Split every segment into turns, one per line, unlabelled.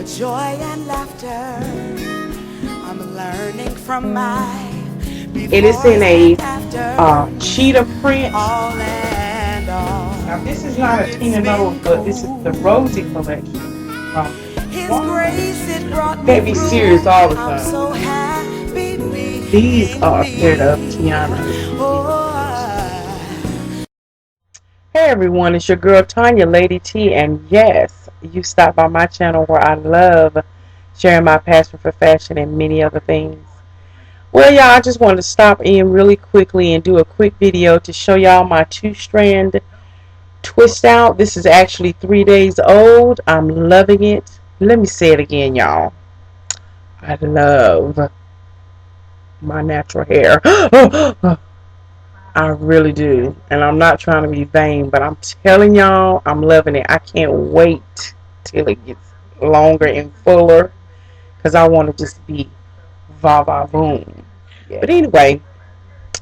joy and laughter. I'm learning from my
It is
befores
in
and
a
afters.
cheetah print.
All and
Now
all,
this is not a
it's
Tina Knowles,
been
but this is the
cool.
Rosie collection.
His
Wow.
grace, it brought me
Can't be serious
through.
all the
I'm
time.
so happy
These
being
are a pair of
me.
Tiana's heels.
Oh,
Hey everyone, it's your girl Tanya, Lady T, and yes, you stopped by my channel where I love sharing my passion for fashion and many other things. Well, y'all, I just wanted to stop in really quickly and do a quick video to show y'all my two-strand twist out. This is actually 3 days old. I'm loving it. Let me say it again, y'all. I love my natural hair. I really do. And I'm not trying to be vain, but I'm telling y'all, I'm loving it. I can't wait till it gets longer and fuller because I want to just be va va boom. But anyway,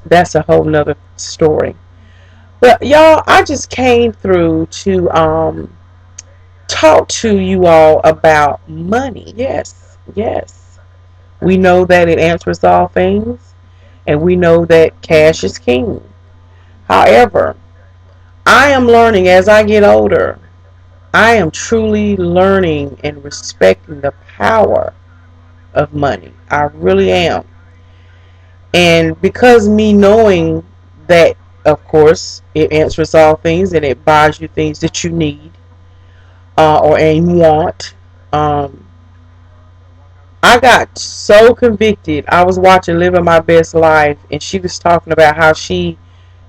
that's a whole nother story. But y'all, I just came through to talk to you all about money. Yes, yes. We know that it answers all things, and we know that cash is king. However, I am learning as I get older. I am truly learning and respecting the power of money. I really am. And because me knowing that, of course, it answers all things and it buys you things that you need or and want, um, I got so convicted. I was watching Living My Best Life, and she was talking about how she,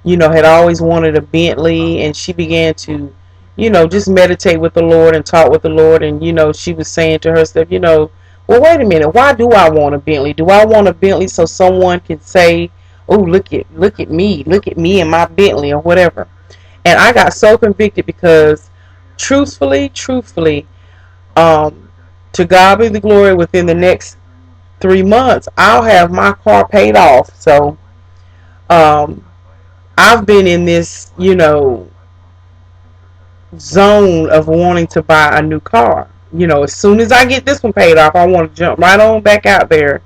had always wanted a Bentley, and she began to, just meditate with the Lord and talk with the Lord. And, she was saying to herself, well, wait a minute, why do I want a Bentley? Do I want a Bentley so someone can say, oh, look at me and my Bentley or whatever? And I got so convicted because truthfully, um, to God be the glory, within the next 3 months, I'll have my car paid off. So, um, I've been in this, zone of wanting to buy a new car. As soon as I get this one paid off, I want to jump right on back out there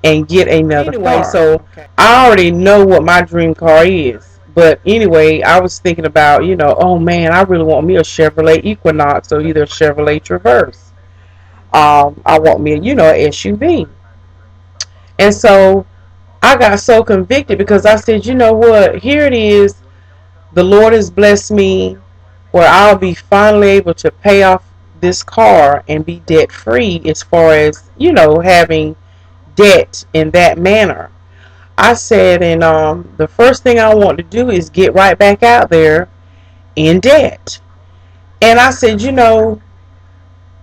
and get another
anyway,
car.
so
So I already know what my dream car is. But anyway, I was thinking about, oh man, I really want me a Chevrolet Equinox or either a Chevrolet Traverse. I want me, a SUV. And so I got so convicted because I said, you know what? Here it is. The Lord has blessed me where I'll be finally able to pay off this car and be debt free as far as, having debt in that manner. I said, and the first thing I want to do is get right back out there in debt. And I said,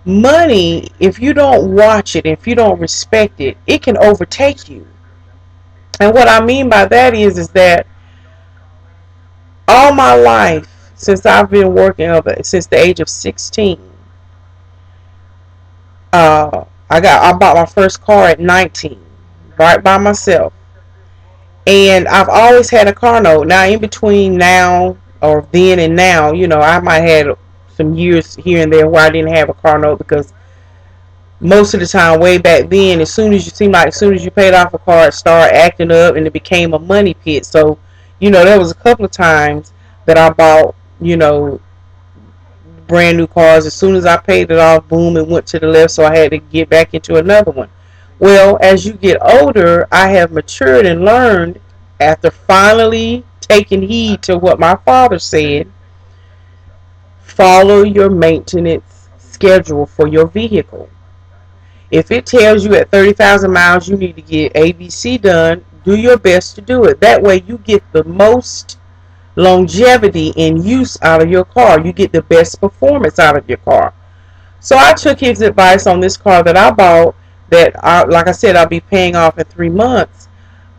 money, if you don't watch it, if you don't respect it, it can overtake you. And what I mean by that is that all my life, since I've been working since the age of 16, I bought my first car at 19, right by myself, and I've always had a car note. Now, in between now or then and now, I might have had some years here and there where I didn't have a car note because most of the time, way back then, as soon as you paid off a car, it started acting up and it became a money pit. So, there was a couple of times that I bought, brand new cars. As soon as I paid it off, boom, it went to the left, so I had to get back into another one. Well, as you get older, I have matured and learned, after finally taking heed to what my father said, follow your maintenance schedule for your vehicle. If it tells you at 30,000 miles you need to get ABC done, do your best to do it. That way you get the most longevity and use out of your car. You get the best performance out of your car. So I took his advice on this car that I bought like I said, I'll be paying off in 3 months.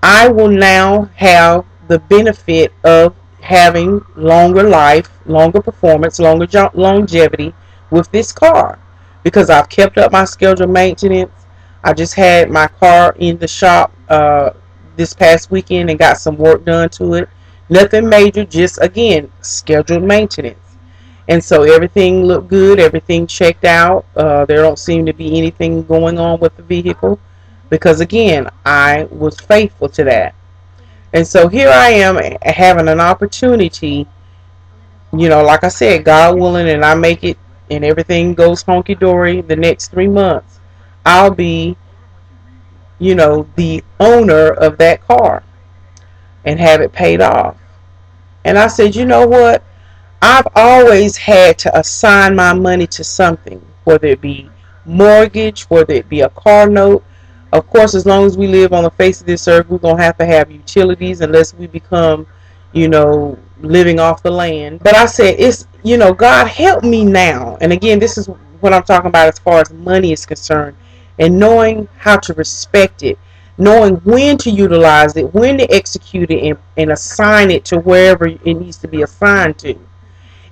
I will now have the benefit of having longer life, longer performance, longer longevity with this car because I've kept up my scheduled maintenance. I just had my car in the shop this past weekend and got some work done to it. Nothing major, just again scheduled maintenance. And so everything looked good, everything checked out. There don't seem to be anything going on with the vehicle because, again, I was faithful to that. And so here I am having an opportunity, like I said, God willing, and I make it and everything goes honky dory the next 3 months. I'll be, the owner of that car and have it paid off. And I said, you know what? I've always had to assign my money to something, whether it be mortgage, whether it be a car note. Of course, as long as we live on the face of this earth, we're going to have utilities unless we become, living off the land. But I said, God help me now. And again, this is what I'm talking about as far as money is concerned, and knowing how to respect it, knowing when to utilize it, when to execute it, and assign it to wherever it needs to be assigned to.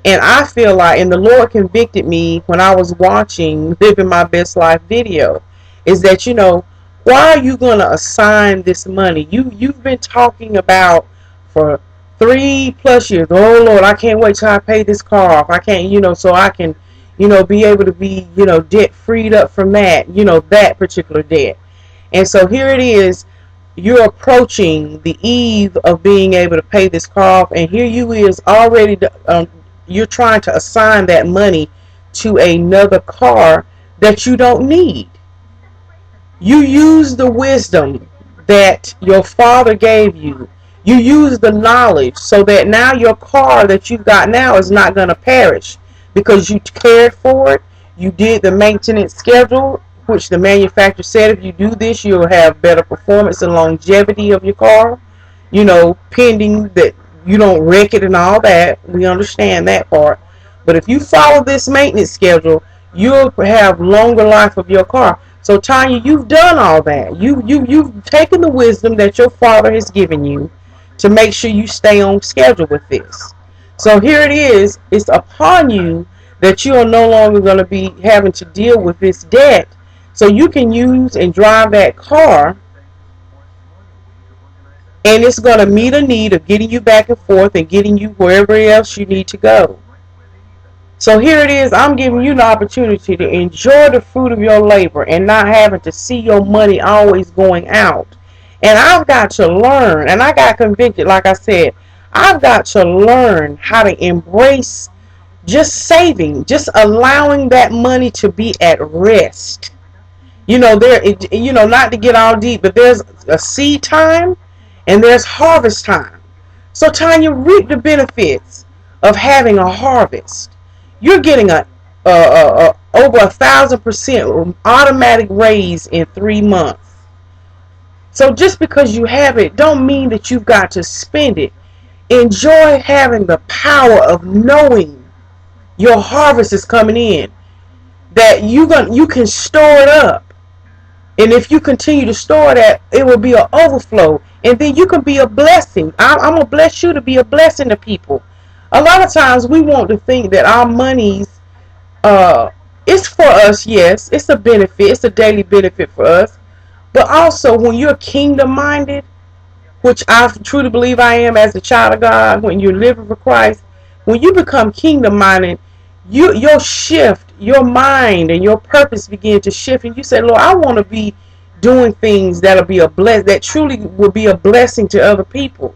And I feel like, and the Lord convicted me when I was watching Living My Best Life video, is that, why are you going to assign this money? You've been talking about for 3+ years. Oh Lord, I can't wait till I pay this car off. I can't, so I can, be able to be, debt freed up from that, that particular debt. And so here it is. You're approaching the eve of being able to pay this car off, and here you is already. You're trying to assign that money to another car that you don't need. You use the wisdom that your father gave you. You use the knowledge so that now your car that you've got now is not going to perish because you cared for it. You did the maintenance schedule, which the manufacturer said if you do this, you'll have better performance and longevity of your car. Pending that you don't wreck it and all that. We understand that part. But if you follow this maintenance schedule, you'll have longer life of your car. So Tanya, you've done all that. You've taken the wisdom that your father has given you to make sure you stay on schedule with this. So here it is. It's upon you that you are no longer going to be having to deal with this debt. So you can use and drive that car, and it's going to meet a need of getting you back and forth and getting you wherever else you need to go. So here it is. I'm giving you the opportunity to enjoy the fruit of your labor and not having to see your money always going out. And I've got to learn, and I got convicted, like I said, I've got to learn how to embrace just saving, just allowing that money to be at rest. Not to get all deep, but there's a seed time and there's harvest time. So Tanya, reap the benefits of having a harvest. You're getting a over 1,000% automatic raise in 3 months. So just because you have it, don't mean that you've got to spend it. Enjoy having the power of knowing your harvest is coming in. That you can store it up. And if you continue to store that, it will be an overflow. And then you can be a blessing. I'm going to bless you to be a blessing to people. A lot of times we want to think that our monies, it's for us, yes. It's a benefit. It's a daily benefit for us. But also when you're kingdom minded, which I truly believe I am as a child of God, when you're living for Christ, when you become kingdom minded, your mind and your purpose begin to shift, and you say, Lord, I want to be doing things that truly will be a blessing to other people.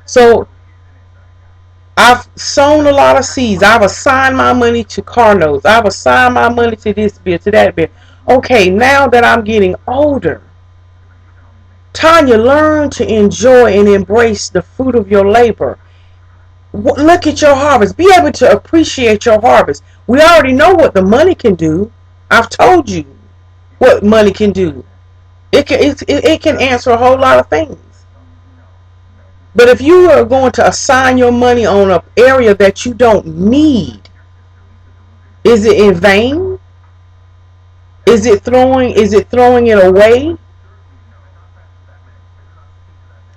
So I've sown a lot of seeds. I've assigned my money to car notes. I've assigned my money to this bill, to that bill. Okay, now that I'm getting older, Tanya, learn to enjoy and embrace the fruit of your labor. Look at your harvest. Be able to appreciate your harvest. We already know what the money can do. I've told you what money can do. It can answer a whole lot of things. But if you are going to assign your money on an area that you don't need, is it in vain? Is it throwing it away?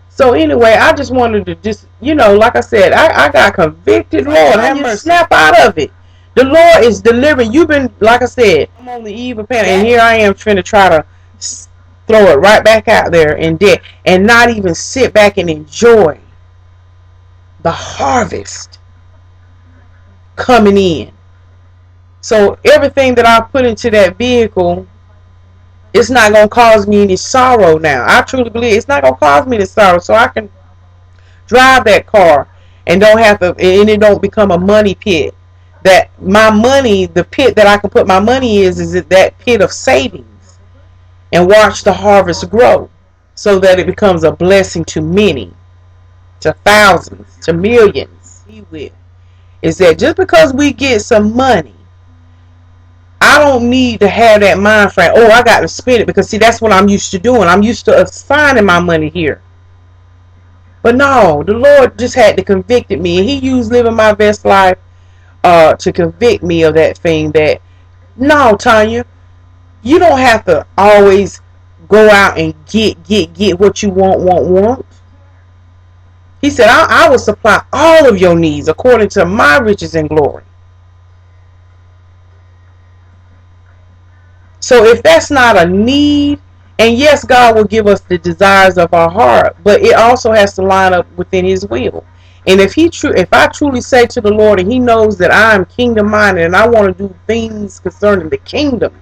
So anyway, I just wanted to like I said, I got convicted, Lord, and you snap out of it. The Lord is delivering. You've been, like I said, I'm on the eve of panic, and here I am trying to throw it right back out there in debt and not even sit back and enjoy the harvest. coming in. So everything that I put into that vehicle, it's not going to cause me any sorrow now. I truly believe it's not going to cause me any sorrow. So I can drive that car and don't have to, and it don't become a money pit. That my money, the pit that I can put my money is that pit of savings, and watch the harvest grow so that it becomes a blessing to many, to thousands, to millions. He will. Is that just because we get some money, I don't need to have that mind frame, oh, I got to spend it, because see, that's what I'm used to doing. I'm used to assigning my money here. But no, the Lord just had to convict me, and He used living my best life to convict me of that thing. That no, Tanya, you don't have to always go out and get what you want. He said, I will supply all of your needs according to my riches and glory. So if that's not a need, and yes, God will give us the desires of our heart, but it also has to line up within His will. And if I truly say to the Lord, and He knows that I am kingdom minded and I want to do things concerning the kingdom,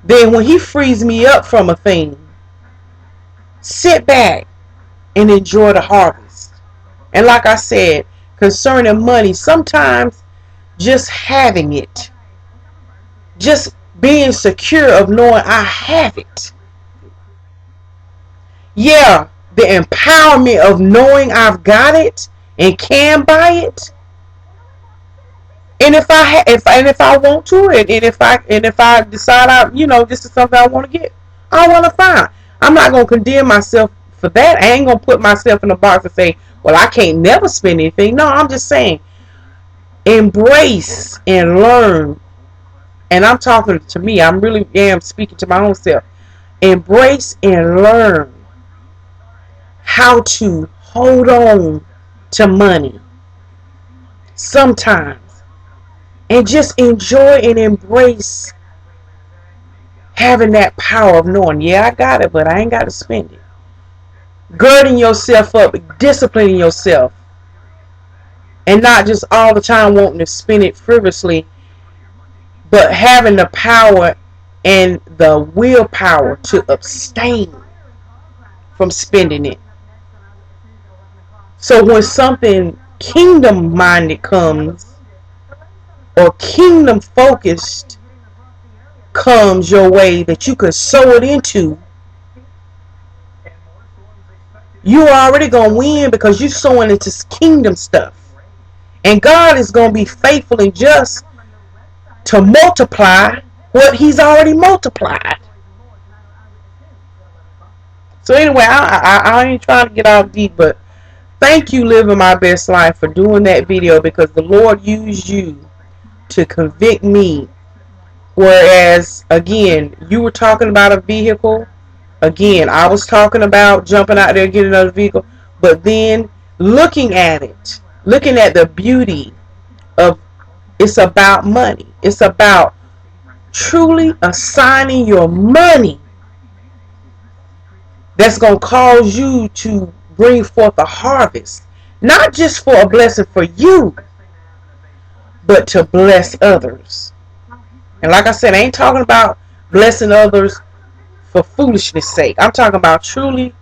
then when He frees me up from a thing, sit back and enjoy the harvest. And like I said, concerning money, sometimes just having it, just being secure of knowing I have it. Yeah, the empowerment of knowing I've got it and can buy it. And if I want to, and if I decide this is something I want to get, I want to find. I'm not gonna condemn myself for that. I ain't gonna put myself in a box and say, well, I can't never spend anything. No, I'm just saying, embrace and learn. And I'm talking to me. I really am speaking to my own self. Embrace and learn how to hold on to money sometimes, and just enjoy and embrace having that power of knowing, yeah, I got it, but I ain't got to spend it. Girding yourself up, disciplining yourself, and not just all the time wanting to spend it frivolously, but having the power and the willpower to abstain from spending it. So when something kingdom minded comes, or kingdom focused comes your way that you can sow it into, you're already going to win, because you're sowing into kingdom stuff. And God is going to be faithful and just to multiply what He's already multiplied. So anyway, I ain't trying to get all deep, but thank you, Living My Best Life, for doing that video, because the Lord used you to convict me. Whereas, again, you were talking about a vehicle. Again, I was talking about jumping out there and getting another vehicle. But then looking at it, looking at the beauty of, it's about money. It's about truly assigning your money that's going to cause you to bring forth a harvest. Not just for a blessing for you, but to bless others. And like I said, I ain't talking about blessing others for foolishness sake. I'm talking about truly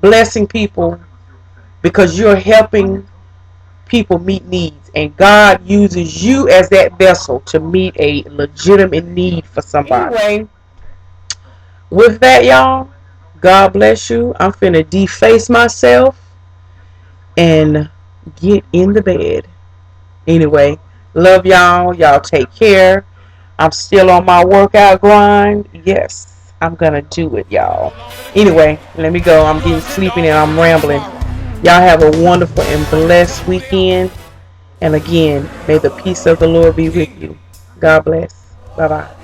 blessing people because you're helping people meet needs. And God uses you as that vessel to meet a legitimate need for somebody. Anyway, with that, y'all, God bless you. I'm finna deface myself and get in the bed. Anyway, love y'all. Y'all take care. I'm still on my workout grind. Yes, I'm gonna do it, y'all. Anyway, let me go. I'm getting sleepy and I'm rambling. Y'all have a wonderful and blessed weekend. And again, may the peace of the Lord be with you. God bless. Bye-bye.